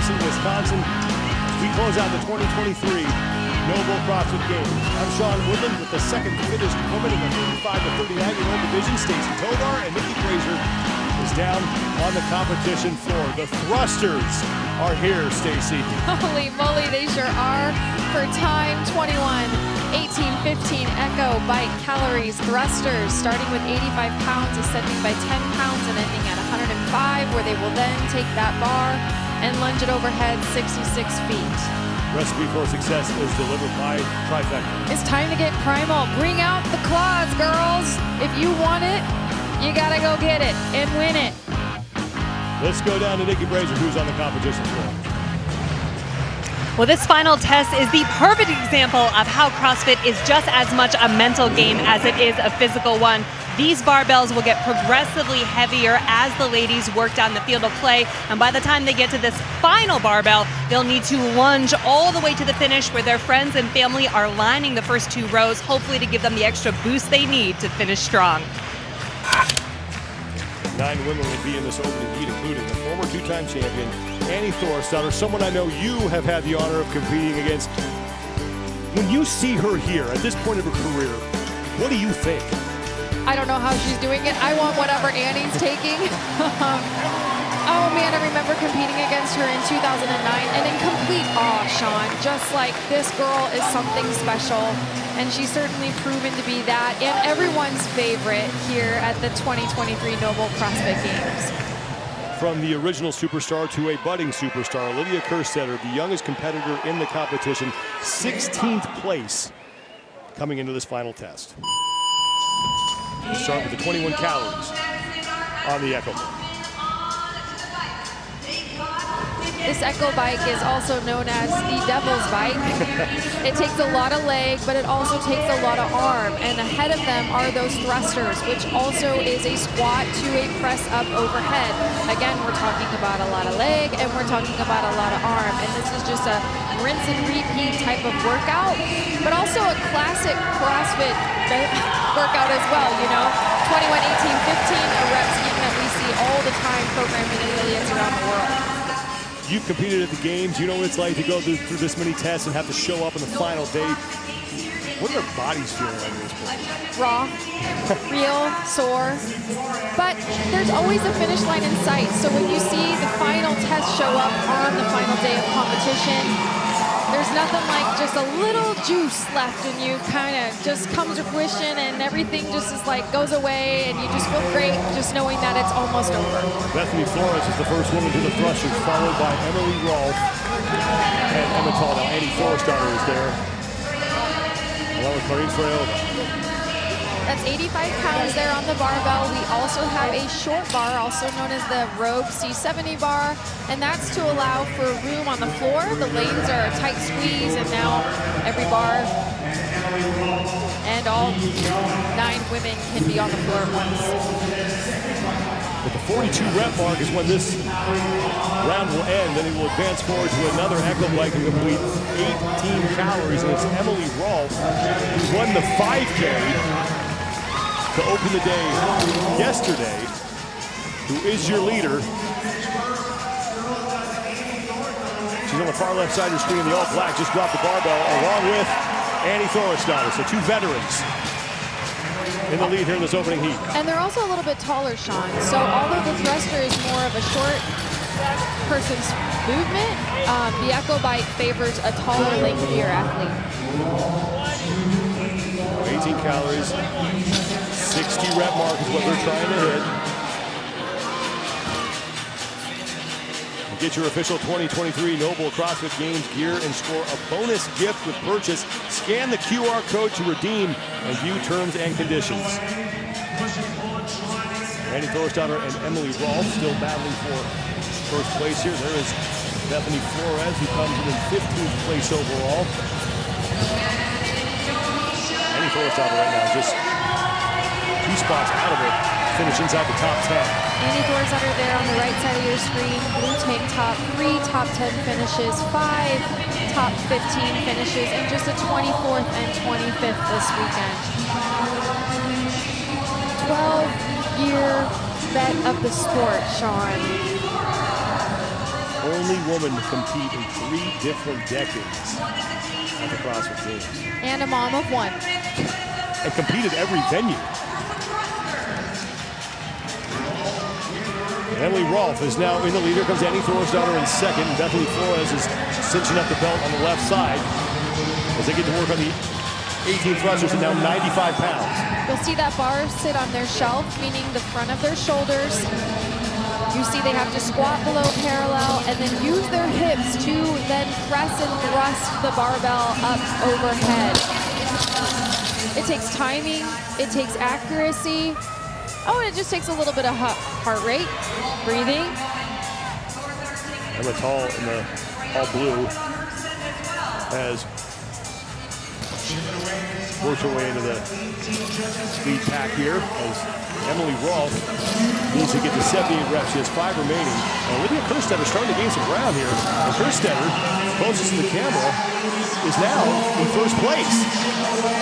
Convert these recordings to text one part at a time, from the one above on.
Madison, Wisconsin, as we close out the 2023 Noble CrossFit Games. I'm Sean Woodland with the second fittest woman in the 35 to 39-year-old division. Stacy Tovar and Nikki Fraser is down on the competition floor. The thrusters are here, Stacy. Holy moly, they sure are. For time 21, 18:15 Echo bike calories thrusters, starting with 85 pounds, ascending by 10 pounds, and ending at 105, where they will then take that bar and lunge it overhead 66 feet. Recipe for success is delivered by Trifecta. It's time to get primal. Bring out the quads, girls. If you want it, you gotta go get it and win it. Let's go down to Nikki Fraser, who's on the competition floor. Well, this final test is the perfect example of how CrossFit is just as much a mental game as it is a physical one. These barbells will get progressively heavier as the ladies work down the field of play, and by the time they get to this final barbell, they'll need to lunge all the way to the finish where their friends and family are lining the first two rows, hopefully to give them the extra boost they need to finish strong. 9 women will be in this opening heat, including the former two-time champion, Annie Thorstadter, someone I know you have had the honor of competing against. When you see her here at this point of her career, what do you think? I don't know how she's doing it. I want whatever Annie's taking. Oh man, I remember competing against her in 2009 and in complete awe, Sean. Just like, this girl is something special, and she's certainly proven to be that, and everyone's favorite here at the 2023 Noble CrossFit Games. From the original superstar to a budding superstar, Olivia Kerstetter, the youngest competitor in the competition, 16th place coming into this final test. We'll start with the 21 calories on the Echo. This Echo bike is also known as the Devil's Bike. It takes a lot of leg, but it also takes a lot of arm. And ahead of them are those thrusters, which also is a squat to a press up overhead. Again, we're talking about a lot of leg, and we're talking about a lot of arm. And this is just a rinse and repeat type of workout, but also a classic CrossFit workout as well, you know. 21, 18, 15, a rep scheme that we see all the time programming affiliates around the world. You've competed at the games. You know what it's like to go through this many tests and have to show up on the final day. What are their bodies feeling like at this point? Raw, real, sore, but there's always a finish line in sight. So when you see the final test show up on the final day of competition, there's nothing like just a little juice left, and you kind of just comes to fruition, and everything just is like goes away, and you just feel great just knowing that it's almost over. Bethany Flores is the first woman to the thrusters, followed by Emily Rolfe and Emma Tall. Now Annie Thorstadter is there, along with Clarine Frail. That's 85 pounds there on the barbell. We also have a short bar, also known as the Rogue C70 bar, and that's to allow for room on the floor. The lanes are a tight squeeze, and now every bar and all 9 women can be on the floor at once. But the 42 rep mark is when this round will end, then it will advance forward to another Echo bike and complete 18 calories, and it's Emily Rolfe who won the 5K to open the day yesterday, who is your leader. She's on the far left side of your screen in the all black, just dropped the barbell along with Annie Thorstadter. So 2 veterans in the lead here in this opening heat. And they're also a little bit taller, Sean. So although the thruster is more of a short person's movement, the Echo bike favors a taller, lengthier athlete. 18 calories, 60 rep mark is what they're trying to hit. Get your official 2023 Noble CrossFit Games gear and score a bonus gift with purchase. Scan the QR code to redeem and view terms and conditions. Annie Thorstadter and Emily Rolfe still battling for first place here. There is Bethany Flores, who comes in 15th place overall. Annie Thorstadter right now just 2 spots out of it, finish inside the top 10. Annie Thorstadter there on the right side of your screen, blue tank top, 3 top 10 finishes, 5 top 15 finishes, and just a 24th and 25th this weekend. 12-year vet of the sport, Sean. only woman to compete in 3 different decades at the CrossFit Games. And a mom of 1. And competed every venue. Emily Rolfe is now in the lead. Here comes Annie Thorisdottir in second. Bethany Flores is cinching up the belt on the left side as they get to work on the 18 thrusters at now 95 pounds. You'll see that bar sit on their shelf, meaning the front of their shoulders. You see they have to squat below parallel and then use their hips to then press and thrust the barbell up overhead. It takes timing, it takes accuracy. Oh, and it just takes a little bit of heart rate, breathing. Emma Tall in the all blue has worked her way into the lead pack here as Emily Rolfe needs to get to 78 reps. She has 5 remaining. Olivia Kerstetter starting to gain some ground here. And Kerstetter, closest to the camera, is now in first place.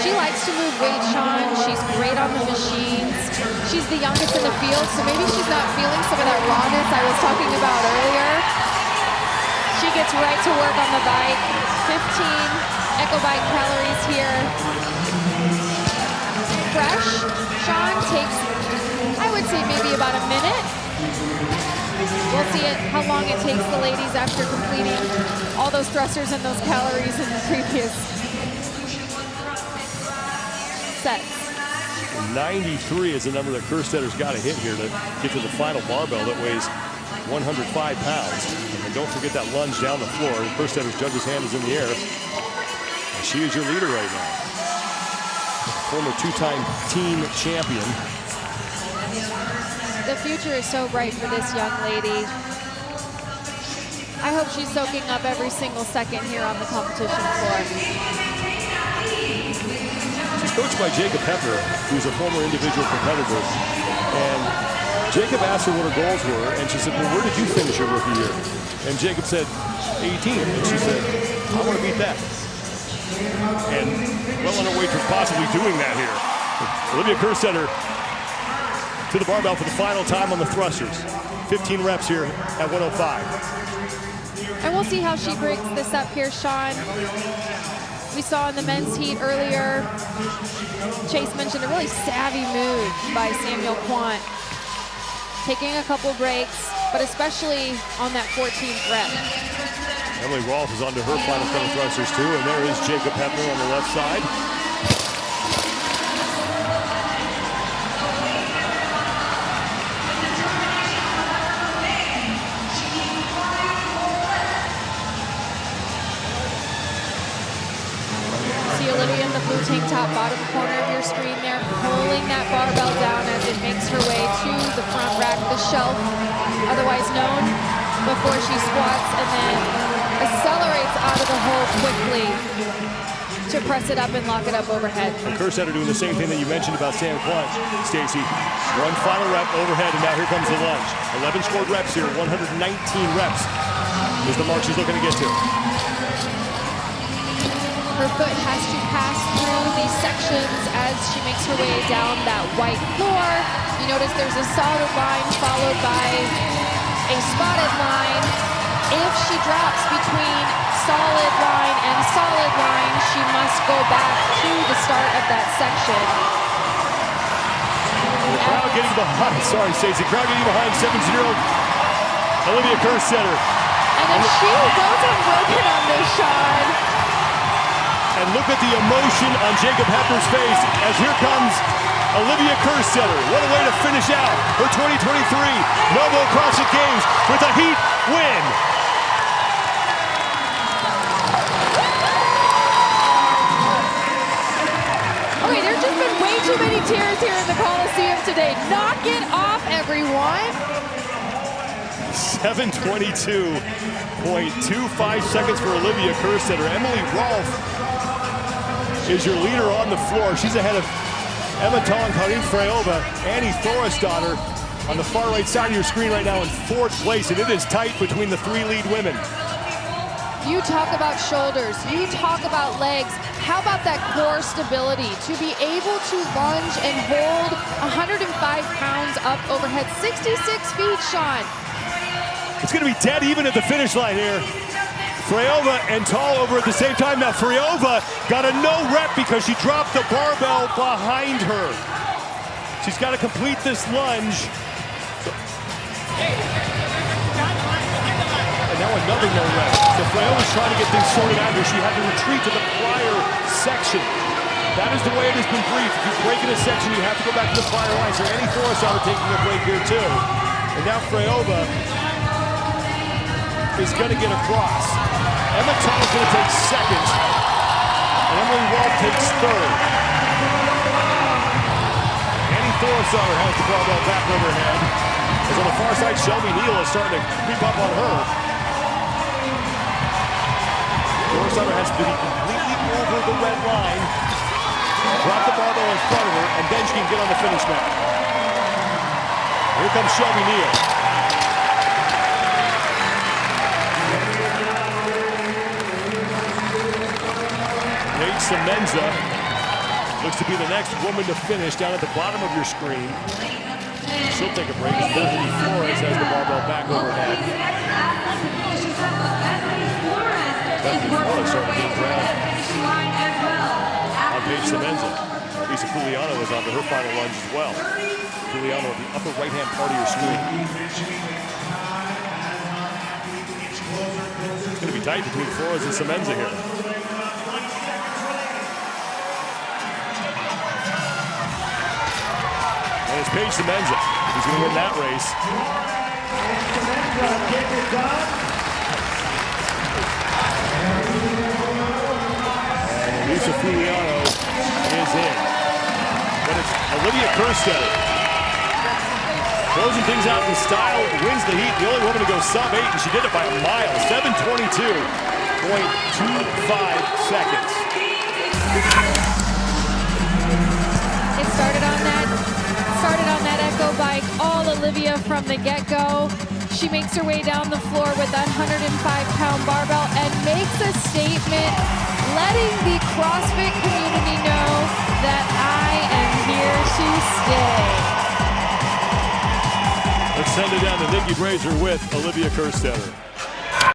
She likes to move weight, Sean. She's great on the machines. She's the youngest in the field, so maybe she's not feeling some of that rawness I was talking about earlier. She gets right to work on the bike. 15 EcoBike calories here. Fresh, Sean, takes, I would say, maybe about a minute. We'll see how long it takes the ladies after completing all those thrusters and those calories in the previous sets. 93 is the number that Kerstetter's got to hit here to get to the final barbell that weighs 105 pounds. And don't forget that lunge down the floor. Kerstetter's judge's hand is in the air. And she is your leader right now. Former 2-time team champion. The future is so bright for this young lady. I hope she's soaking up every single second here on the competition floor. She's coached by Jacob Hepner, who's a former individual competitor. And Jacob asked her what her goals were, and she said, well, where did you finish your rookie year? And Jacob said, 18. And she said, I want to beat that. And well on her way to possibly doing that here. Olivia Kerstetter to the barbell for the final time on the thrusters. 15 reps here at 105. And we'll see how she breaks this up here, Sean. We saw in the men's heat earlier, Chase mentioned a really savvy move by Samuel Quant. Taking a couple breaks, but especially on that 14th rep. Emily Rolfe is onto her final set of thrusters too, and there is Jacob Hepner on the left side. See Olivia in the blue tank top, bottom corner of your screen there, pulling that barbell down as it makes her way to the front rack, the shelf, otherwise known, before she squats and then accelerates out of the hole quickly to press it up and lock it up overhead. And Kerstetter doing the same thing that you mentioned about Sam Quant, Stacy. One final rep overhead, and now here comes the lunge. 11 scored reps here, 119 reps is the mark she's looking to get to. Her foot has to pass through these sections as she makes her way down that white floor. You notice there's a solid line followed by a spotted line. If she drops between solid line and solid line, she must go back to the start of that section. The crowd getting behind, sorry Stacey, crowd getting behind 7-0 Olivia Kerstetter. And if she goes unbroken on this, Sean. And look at the emotion on Jacob Hepner's face as here comes Olivia Kerstetter. What a way to finish out her 2023 Novo CrossFit Games with a heat win. Okay, there's just been way too many tears here in the Coliseum today. Knock it off, everyone. 7:22.25 seconds for Olivia Kerstetter. Emily Rolfe is your leader on the floor. She's ahead of Emma Tong, Karin Freyova, Annie Thorisdottir on the far right side of your screen right now in 4th place, and it is tight between the 3 lead women. You talk about shoulders, you talk about legs. How about that core stability to be able to lunge and hold 105 pounds up overhead, 66 feet, Sean. It's going to be dead even at the finish line here. Freyova and Tall over at the same time. Now Freyova got a no rep because she dropped the barbell behind her. She's got to complete this lunge. And now another no rep. So Freyova's trying to get things sorted out here. She had to retreat to the prior section. That is the way it has been briefed. If you break in a section, you have to go back to the prior line. So Annie Thorosauer taking a break here too. And now Freyova is going to get across. Emma Tall is going to take second, and Emily Wall takes third. Annie Thorosauer has the barbell back overhead. As on the far side, Shelby Neal is starting to creep up on her. Thorosauer has to be completely over the red line, drop the barbell in front of her, and then she can get on the finish mat. Here comes Shelby Neal. Paige Semenza looks to be the next woman to finish down at the bottom of your screen. She'll take a break as Bethany Flores has the barbell back overhead. Bethany Flores starting to gain ground on Paige Semenza. Lisa Pugliano was onto her final lunge as well. Pugliano at the upper right-hand part of your screen. It's going to be tight between Flores and Semenza here. And it's Paige Semenza who's going to win that race. And Lisa Pugliano is in. But it's Olivia Kerstetter closing things out in style, wins the heat. The only woman to go sub 8, and she did it by a mile. 7:22.25 seconds. It started on that Echo bike, all Olivia from the get-go. She makes her way down the floor with that 105-pound barbell and makes a statement, letting the CrossFit community know that I am here to stay. Let's send it down to Nikki Brazier with Olivia Kerstetter.